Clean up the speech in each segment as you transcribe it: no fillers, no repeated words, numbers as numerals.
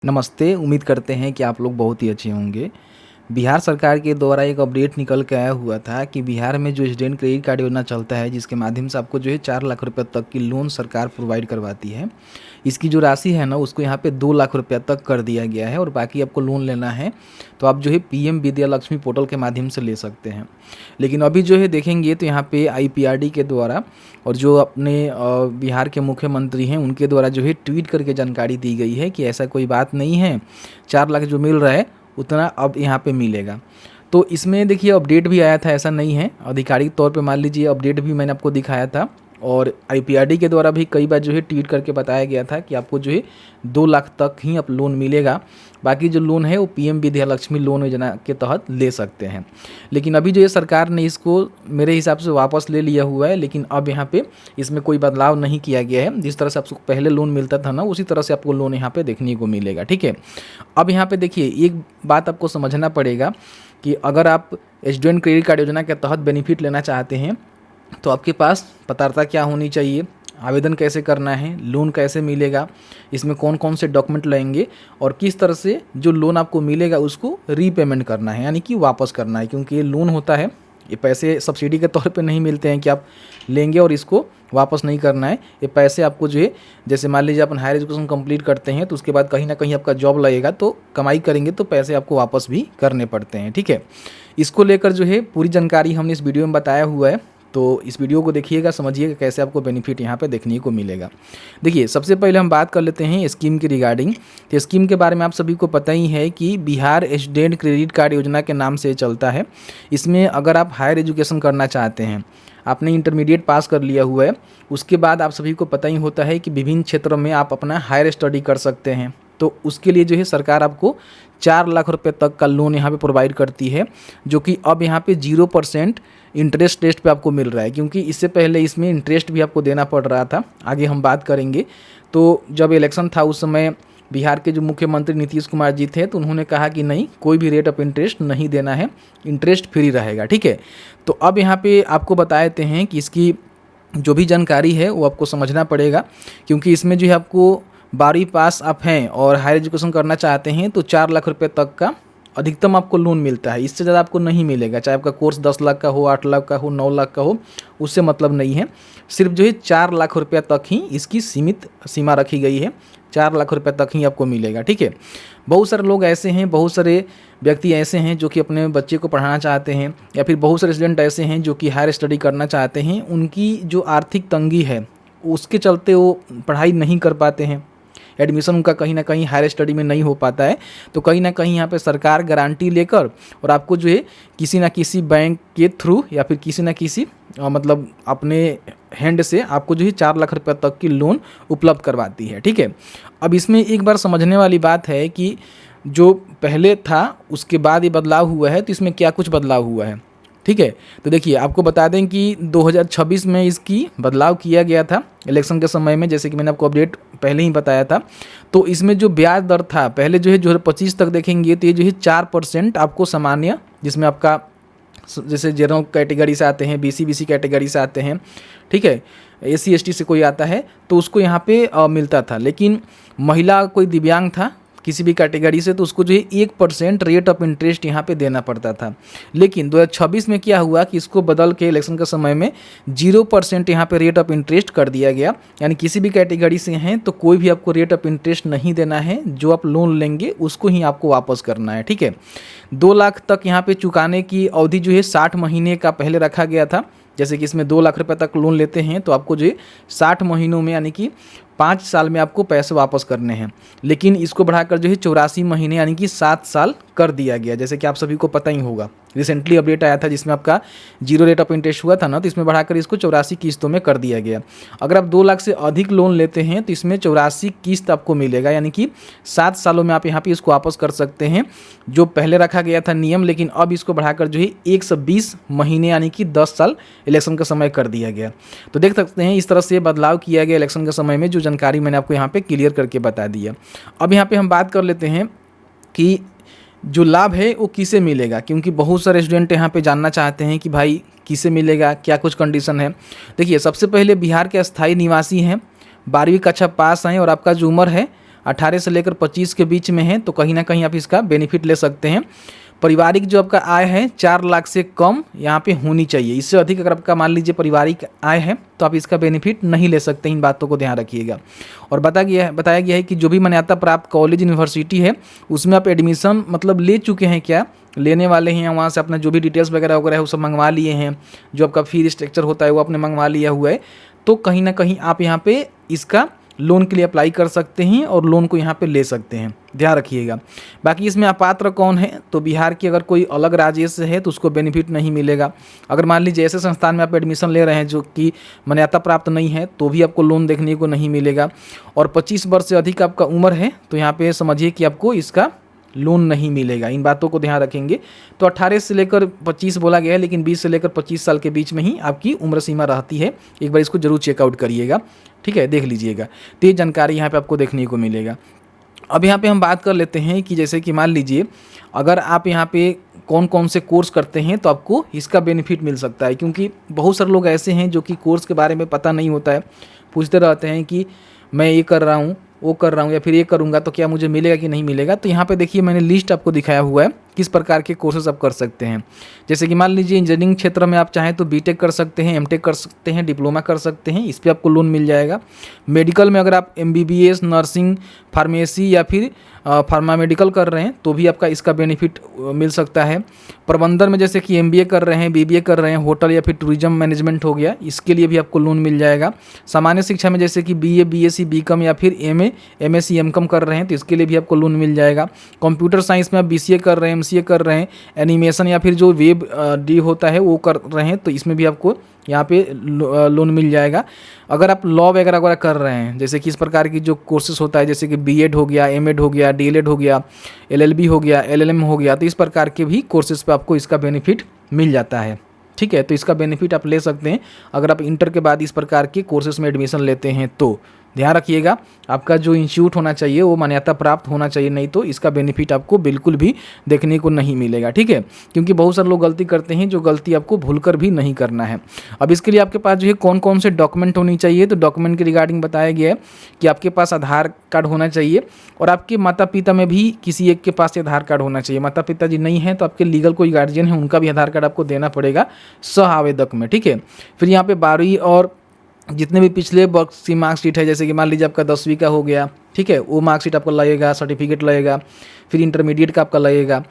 नमस्ते। उम्मीद करते हैं कि आप लोग बहुत ही अच्छे होंगे। बिहार सरकार के द्वारा एक अपडेट निकल के आया हुआ था कि बिहार में जो स्टूडेंट क्रेडिट कार्ड योजना चलता है, जिसके माध्यम से आपको जो है 4 लाख रुपए तक की लोन सरकार प्रोवाइड करवाती है। इसकी जो राशि है ना, उसको यहाँ पे 2 लाख रुपया तक कर दिया गया है और बाकी आपको लोन लेना है तो आप जो है पीएम विद्या लक्ष्मी पोर्टल के माध्यम से ले सकते हैं। लेकिन अभी जो है देखेंगे तो यहाँ पे आईपीआरडी के द्वारा और जो अपने बिहार के मुख्यमंत्री हैं उनके द्वारा जो है ट्वीट करके जानकारी दी गई है कि ऐसा कोई बात नहीं है, 4 लाख जो मिल रहा है उतना अब यहाँ पे मिलेगा। तो इसमें देखिए अपडेट भी आया था, ऐसा नहीं है, आधिकारिक तौर पे मान लीजिए अपडेट भी मैंने आपको दिखाया था और आईपीआरडी के द्वारा भी कई बार जो है ट्वीट करके बताया गया था कि आपको जो है 2 लाख तक ही अब लोन मिलेगा। बाकी जो लोन है वो पीएम विद्या लक्ष्मी लोन योजना के तहत ले सकते हैं। लेकिन अभी जो ये सरकार ने इसको मेरे हिसाब से वापस ले लिया हुआ है, लेकिन अब यहाँ पे इसमें कोई बदलाव नहीं किया गया है। जिस तरह से आपको पहले लोन मिलता था ना, उसी तरह से आपको लोन यहाँ पे देखने को मिलेगा। ठीक है, अब यहाँ पे देखिए एक बात आपको समझना पड़ेगा कि अगर आप स्टूडेंट क्रेडिट कार्ड योजना के तहत बेनिफिट लेना चाहते हैं तो आपके पास पात्रता क्या होनी चाहिए, आवेदन कैसे करना है, लोन कैसे मिलेगा, इसमें कौन कौन से डॉक्यूमेंट लगेंगे और किस तरह से जो लोन आपको मिलेगा उसको रीपेमेंट करना है, यानी कि वापस करना है। क्योंकि ये लोन होता है, ये पैसे सब्सिडी के तौर पे नहीं मिलते हैं कि आप लेंगे और इसको वापस नहीं करना है। ये पैसे आपको जो है, जैसे मान लीजिए अपन हायर एजुकेशन कंप्लीट करते हैं तो उसके बाद कहीं ना कहीं आपका जॉब लगेगा तो कमाई करेंगे तो पैसे आपको वापस भी करने पड़ते हैं। ठीक है, इसको लेकर जो है पूरी जानकारी हमने इस वीडियो में बताया हुआ है, तो इस वीडियो को देखिएगा, समझिएगा कैसे आपको बेनिफिट यहाँ पे देखने को मिलेगा। देखिए सबसे पहले हम बात कर लेते हैं स्कीम की रिगार्डिंग। तो स्कीम के बारे में आप सभी को पता ही है कि बिहार स्टूडेंट क्रेडिट कार्ड योजना के नाम से चलता है। इसमें अगर आप हायर एजुकेशन करना चाहते हैं, आपने इंटरमीडिएट पास कर लिया हुआ है, उसके बाद आप सभी को पता ही होता है कि विभिन्न क्षेत्रों में आप अपना हायर स्टडी कर सकते हैं। तो उसके लिए जो है सरकार आपको 4 लाख रुपए तक का लोन यहाँ पे प्रोवाइड करती है, जो कि अब यहाँ पे 0% इंटरेस्ट रेट पे आपको मिल रहा है। क्योंकि इससे पहले इसमें इंटरेस्ट भी आपको देना पड़ रहा था, आगे हम बात करेंगे। तो जब इलेक्शन था उस समय बिहार के जो मुख्यमंत्री नीतीश कुमार जी थे तो उन्होंने कहा कि नहीं, कोई भी रेट ऑफ इंटरेस्ट नहीं देना है, इंटरेस्ट फ्री रहेगा। ठीक है, तो अब यहाँ पे आपको बता देते हैं कि इसकी जो भी जानकारी है वो आपको समझना पड़ेगा। क्योंकि इसमें जो है आपको 12वीं पास आप हैं और हायर एजुकेशन करना चाहते हैं तो 4 लाख रुपए तक का अधिकतम आपको लोन मिलता है, इससे ज़्यादा आपको नहीं मिलेगा। चाहे आपका कोर्स 10 लाख का हो, 8 लाख का हो, 9 लाख का हो, उससे मतलब नहीं है। सिर्फ जो है 4 लाख रुपया तक ही इसकी सीमित सीमा रखी गई है, 4 लाख रुपये तक ही आपको मिलेगा। ठीक है, बहुत सारे लोग ऐसे हैं, बहुत सारे व्यक्ति ऐसे हैं जो कि अपने बच्चे को पढ़ाना चाहते हैं, या फिर बहुत सारे स्टूडेंट ऐसे हैं जो कि हायर स्टडी करना चाहते हैं। उनकी जो आर्थिक तंगी है उसके चलते वो पढ़ाई नहीं कर पाते हैं, एडमिशन उनका कहीं ना कहीं हायर स्टडी में नहीं हो पाता है। तो कहीं ना कहीं यहाँ पे सरकार गारंटी लेकर और आपको जो है किसी ना किसी बैंक के थ्रू या फिर किसी ना किसी मतलब अपने हैंड से आपको जो है 4 लाख रुपये तक की लोन उपलब्ध करवाती है। ठीक है, अब इसमें एक बार समझने वाली बात है कि जो पहले था उसके बाद ये बदलाव हुआ है, तो इसमें क्या कुछ बदलाव हुआ है। ठीक है, तो देखिए आपको बता दें कि 2026 में इसकी बदलाव किया गया था इलेक्शन के समय में, जैसे कि मैंने आपको अपडेट पहले ही बताया था। तो इसमें जो ब्याज दर था पहले जो है 2025 तक देखेंगे तो ये जो है 4% आपको सामान्य, जिसमें आपका जैसे जनरल कैटेगरी से आते हैं, बीसी कैटेगरी से आते हैं, ठीक है, एससी एसटी से कोई आता है तो उसको यहाँ पे मिलता था। लेकिन महिला कोई दिव्यांग था किसी भी कैटेगरी से तो उसको जो है 1% रेट ऑफ इंटरेस्ट यहाँ पे देना पड़ता था। लेकिन 2026 में क्या हुआ कि इसको बदल के इलेक्शन के समय में 0% यहाँ पे रेट ऑफ इंटरेस्ट कर दिया गया। यानी किसी भी कैटेगरी से हैं तो कोई भी आपको रेट ऑफ इंटरेस्ट नहीं देना है, जो आप लोन लेंगे उसको ही आपको वापस करना है। ठीक है, 2 लाख तक यहाँ पे चुकाने की अवधि जो है 60 महीने का पहले रखा गया था। जैसे कि इसमें 2 लाख रुपए तक लोन लेते हैं तो आपको जो है 60 महीनों में, यानी कि 5 साल में आपको पैसे वापस करने हैं। लेकिन इसको बढ़ाकर जो है 84 महीने यानी कि 7 साल कर दिया गया। जैसे कि आप सभी को पता ही होगा, रिसेंटली अपडेट आया था जिसमें आपका 0 रेट ऑफ इंटरेस्ट हुआ था ना, तो इसमें बढ़ाकर इसको 84 किस्तों में कर दिया गया। अगर आप 2 लाख से अधिक लोन लेते हैं तो इसमें 84 किस्त आपको मिलेगा, यानी कि 7 सालों में आप यहाँ पे इसको वापस कर सकते हैं, जो पहले रखा गया था नियम। लेकिन अब इसको बढ़ाकर जो है 120 महीने यानी कि 10 साल इलेक्शन के समय कर दिया गया। तो देख सकते हैं इस तरह से बदलाव किया गया इलेक्शन के समय में, जो जानकारी मैंने आपको यहाँ पे क्लियर करके बता दिया। अब यहाँ पे हम बात कर लेते हैं कि जो लाभ है वो किसे मिलेगा, क्योंकि बहुत सारे स्टूडेंट यहाँ पे जानना चाहते हैं कि भाई किसे मिलेगा, क्या कुछ कंडीशन है। देखिए सबसे पहले बिहार के अस्थायी निवासी हैं, 12वीं कक्षा पास हैं और आपका जो उम्र है 18 से लेकर 25 के बीच में है तो कहीं ना कहीं आप इसका बेनिफिट ले सकते हैं। पारिवारिक जो आपका आय है 4 लाख से कम यहाँ पे होनी चाहिए। इससे अधिक अगर आपका मान लीजिए पारिवारिक आय है तो आप इसका बेनिफिट नहीं ले सकते। इन बातों को ध्यान रखिएगा। और बताया गया है कि जो भी मान्यता प्राप्त कॉलेज यूनिवर्सिटी है उसमें आप एडमिशन मतलब ले चुके हैं, क्या लेने वाले हैं, वहाँ से अपना जो भी डिटेल्स वगैरह वगैरह है वो सब मंगवा लिए हैं, जो आपका फी स्ट्रक्चर होता है वो आपने मंगवा लिया हुआ है, तो कहीं ना कहीं आप यहाँ पे इसका लोन के लिए अप्लाई कर सकते हैं और लोन को यहाँ पे ले सकते हैं। ध्यान रखिएगा। बाकी इसमें अपात्र कौन है, तो बिहार की अगर कोई अलग राज्य से है तो उसको बेनिफिट नहीं मिलेगा। अगर मान लीजिए ऐसे संस्थान में आप एडमिशन ले रहे हैं जो कि मान्यता प्राप्त नहीं है तो भी आपको लोन देखने को नहीं मिलेगा। और 25 वर्ष से अधिक आपका उम्र है तो यहाँ पे समझिए कि आपको इसका लोन नहीं मिलेगा। इन बातों को ध्यान रखेंगे। तो 18 से लेकर 25 बोला गया है, लेकिन 20 से लेकर 25 साल के बीच में ही आपकी उम्र सीमा रहती है। एक बार इसको जरूर चेकआउट करिएगा, ठीक है, देख लीजिएगा। तो ये जानकारी यहाँ पे आपको देखने को मिलेगा। अब यहाँ पे हम बात कर लेते हैं कि जैसे कि मान लीजिए अगर आप यहाँ पे कौन कौन से कोर्स करते हैं तो आपको इसका बेनिफिट मिल सकता है। क्योंकि बहुत सारे लोग ऐसे हैं जो कि कोर्स के बारे में पता नहीं होता है, पूछते रहते हैं कि मैं ये कर रहा हूँ, वो कर रहा हूँ, या फिर ये करूँगा तो क्या मुझे मिलेगा कि नहीं मिलेगा। तो यहाँ पे देखिए मैंने लिस्ट आपको दिखाया हुआ है किस प्रकार के कोर्सेज आप कर सकते हैं। जैसे कि मान लीजिए इंजीनियरिंग क्षेत्र में आप चाहें तो बीटेक कर सकते हैं, एमटेक कर सकते हैं, डिप्लोमा कर सकते हैं, इस पर आपको लोन मिल जाएगा। मेडिकल में अगर आप एमबीबीएस, नर्सिंग, फार्मेसी या फिर फार्मा मेडिकल कर रहे हैं तो भी आपका इसका बेनिफिट मिल सकता है। प्रबंधन में जैसे कि एमबीए कर रहे हैं, बीबीए कर रहे हैं, होटल या फिर टूरिज्म मैनेजमेंट हो गया, इसके लिए भी आपको लोन मिल जाएगा। सामान्य शिक्षा में जैसे कि बीए, बीएससी, बीकॉम या फिर एमए, एमएससी, एमकॉम कर रहे हैं तो इसके लिए भी आपको लोन मिल जाएगा। कंप्यूटर साइंस में आप बीसीए कर रहे हैं, एमसीए कर रहे हैं, एनिमेशन या फिर जो वेब डी होता है वो कर रहे हैं तो इसमें भी आपको यहाँ पे लोन मिल जाएगा। अगर आप लॉ वगैरह वगैरह कर रहे हैं, जैसे कि इस प्रकार की जो कोर्सेज होता है जैसे कि बीएड हो गया, एमएड हो गया, डीएलएड हो गया, एलएलबी हो गया, एलएलएम हो गया, तो इस प्रकार के भी कोर्सेज पे आपको इसका बेनिफिट मिल जाता है। ठीक है, तो इसका बेनिफिट आप ले सकते हैं अगर आप इंटर के बाद इस प्रकार के कोर्सेज में एडमिशन लेते हैं तो। ध्यान रखिएगा आपका जो इंस्टीट्यूट होना चाहिए वो मान्यता प्राप्त होना चाहिए, नहीं तो इसका बेनिफिट आपको बिल्कुल भी देखने को नहीं मिलेगा। ठीक है, क्योंकि बहुत सारे लोग गलती करते हैं जो गलती आपको भूलकर भी नहीं करना है। अब इसके लिए आपके पास जो है कौन कौन से डॉक्यूमेंट होनी चाहिए, तो डॉक्यूमेंट के रिगार्डिंग बताया गया है कि आपके पास आधार कार्ड होना चाहिए और आपके माता पिता में भी किसी एक के पास आधार कार्ड होना चाहिए। माता पिता जी नहीं है तो आपके लीगल कोई गार्जियन है उनका भी आधार कार्ड आपको देना पड़ेगा सह आवेदक में। ठीक है, फिर यहाँ पे 12वीं और जितने भी पिछले वर्ष की मार्कशीट है, जैसे कि मान लीजिए आपका 10वीं का हो गया, ठीक है, वो मार्कशीट आपको लगेगा, सर्टिफिकेट लगेगा। फिर इंटरमीडिएट का आपका लगेगा।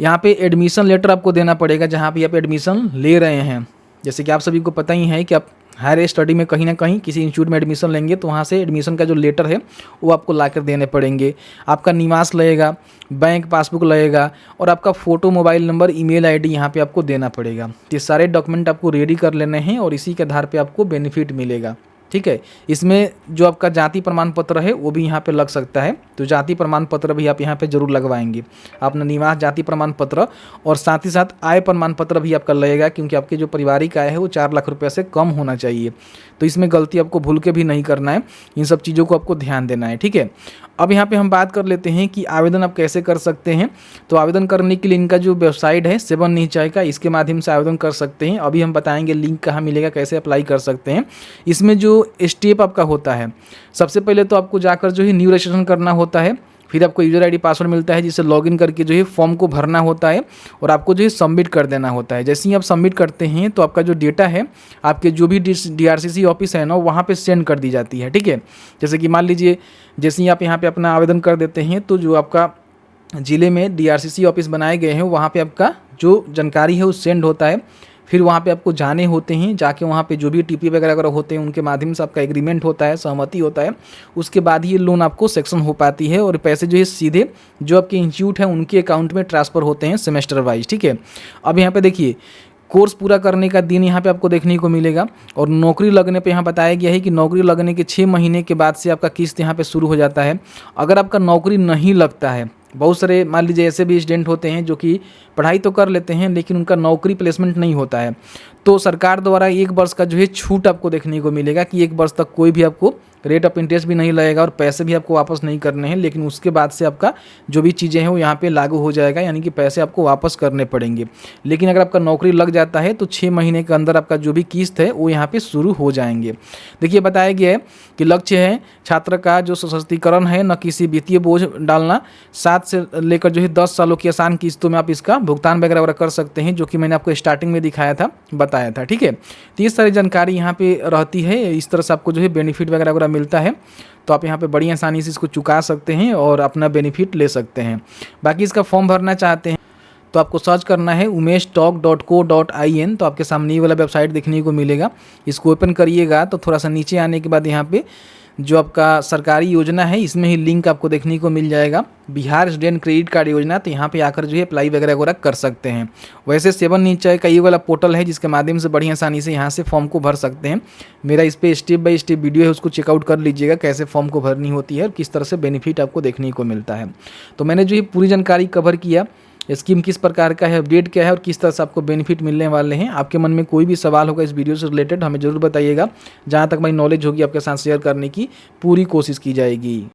यहाँ पे एडमिशन लेटर आपको देना पड़ेगा जहाँ पे आप एडमिशन ले रहे हैं। जैसे कि आप सभी को पता ही है कि आप हायर स्टडी में कहीं ना कहीं किसी इंस्टीट्यूट में एडमिशन लेंगे तो वहाँ से एडमिशन का जो लेटर है वो आपको लाकर देने पड़ेंगे। आपका निवास लगेगा, बैंक पासबुक लगेगा और आपका photo, mobile number, email ID यहाँ पे आपको देना पड़ेगा। ये सारे डॉक्यूमेंट आपको रेडी कर लेने हैं और इसी के आधार पे आपको बेनिफिट मिलेगा। ठीक है, इसमें जो आपका जाति प्रमाण पत्र है वो भी यहाँ पे लग सकता है, तो जाति प्रमाण पत्र भी आप यहाँ पे जरूर लगवाएंगे। अपना निवास जाति प्रमाण पत्र और साथ ही साथ आय प्रमाण पत्र भी आपका लगेगा, क्योंकि आपके जो पारिवारिक आय है वो 4 लाख रुपये से कम होना चाहिए। तो इसमें गलती आपको भूल के भी नहीं करना है, इन सब चीज़ों को आपको ध्यान देना है। ठीक है, अब यहाँ पे हम बात कर लेते हैं कि आवेदन आप कैसे कर सकते हैं। तो आवेदन करने के लिए इनका जो वेबसाइट है 7 निश्चय का, इसके माध्यम से आवेदन कर सकते हैं। अभी हम बताएंगे लिंक कहाँ मिलेगा, कैसे अप्लाई कर सकते हैं। इसमें जो स्टेप आपका होता है, सबसे पहले तो आपको जाकर जो है न्यू रजिस्ट्रेशन करना होता है। फिर आपको यूज़र आईडी पासवर्ड मिलता है जिससे लॉगिन करके जो है फॉर्म को भरना होता है और आपको जो है सबमिट कर देना होता है। जैसे ही आप सबमिट करते हैं तो आपका जो डेटा है आपके जो भी DRCC ऑफिस है ना वहाँ पे सेंड कर दी जाती है। ठीक है, जैसे कि मान लीजिए जैसे ही आप यहाँ पे अपना आवेदन कर देते हैं तो जो आपका ज़िले में DRCC ऑफिस बनाए गए हैं वहाँ पे आपका जो जानकारी है वो सेंड होता है। फिर वहाँ पे आपको जाने होते हैं, जाके वहाँ पे जो भी टीपी वगैरह होते हैं उनके माध्यम से आपका एग्रीमेंट होता है, सहमति होता है। उसके बाद ही लोन आपको सेक्शन हो पाती है और पैसे जो है सीधे जो आपके इंस्टीट्यूट है उनके अकाउंट में ट्रांसफ़र होते हैं सेमेस्टर वाइज। ठीक है, अब यहाँ पे देखिए कोर्स पूरा करने का दिन यहाँ पे आपको देखने को मिलेगा और नौकरी लगने पे यहाँ बताया गया है कि नौकरी लगने के 6 महीने के बाद से आपका किस्त यहाँ पे शुरू हो जाता है। अगर आपका नौकरी नहीं लगता है, बहुत सारे मान लीजिए ऐसे भी स्टूडेंट होते हैं जो कि पढ़ाई तो कर लेते हैं लेकिन उनका नौकरी प्लेसमेंट नहीं होता है, तो सरकार द्वारा 1 वर्ष का जो है छूट आपको देखने को मिलेगा कि 1 वर्ष तक कोई भी आपको रेट ऑफ इंटरेस्ट भी नहीं लगेगा और पैसे भी आपको वापस नहीं करने हैं, लेकिन उसके बाद से आपका जो भी चीज़ें हैं वो यहाँ पे लागू हो जाएगा, यानी कि पैसे आपको वापस करने पड़ेंगे। लेकिन अगर आपका नौकरी लग जाता है तो 6 महीने के अंदर आपका जो भी किस्त है वो यहाँ पे शुरू हो जाएंगे। देखिए बताया गया है कि लक्ष्य है छात्र का जो सशक्तिकरण है, न किसी वित्तीय बोझ डालना। 7 से लेकर जो है 10 सालों की आसान किस्तों में आप इसका भुगतान वगैरह कर सकते हैं, जो कि मैंने आपको स्टार्टिंग में दिखाया था, बताया था। ठीक है, तो ये सारी जानकारी यहाँ पे रहती है। इस तरह से आपको जो है बेनिफिट वगैरह मिलता है, तो आप यहाँ पे बड़ी आसानी से इसको चुका सकते हैं और अपना बेनिफिट ले सकते हैं। बाकी इसका फॉर्म भरना चाहते हैं तो आपको सर्च करना है umeshtalk.co.in, तो आपके सामने ये वाला वेबसाइट देखने को मिलेगा। इसको ओपन करिएगा तो थोड़ा सा नीचे आने के बाद यहाँ पे जो आपका सरकारी योजना है इसमें ही लिंक आपको देखने को मिल जाएगा, बिहार स्टूडेंट क्रेडिट कार्ड योजना। तो यहाँ पे आकर जो है अप्लाई वगैरह कर सकते हैं। वैसे 7 नीचे का ये वाला पोर्टल है जिसके माध्यम से बड़ी आसानी से यहाँ से फॉर्म को भर सकते हैं। मेरा इस पर स्टेप बाय स्टेप वीडियो है, उसको चेकआउट कर लीजिएगा कैसे फॉर्म को भरनी होती है और किस तरह से बेनिफिट आपको देखने को मिलता है। तो मैंने जो है पूरी जानकारी कवर किया, स्कीम किस प्रकार का है, अपडेट क्या है और किस तरह से आपको बेनिफिट मिलने वाले हैं। आपके मन में कोई भी सवाल होगा इस वीडियो से रिलेटेड हमें ज़रूर बताइएगा। जहाँ तक मेरी नॉलेज होगी आपके साथ शेयर करने की पूरी कोशिश की जाएगी।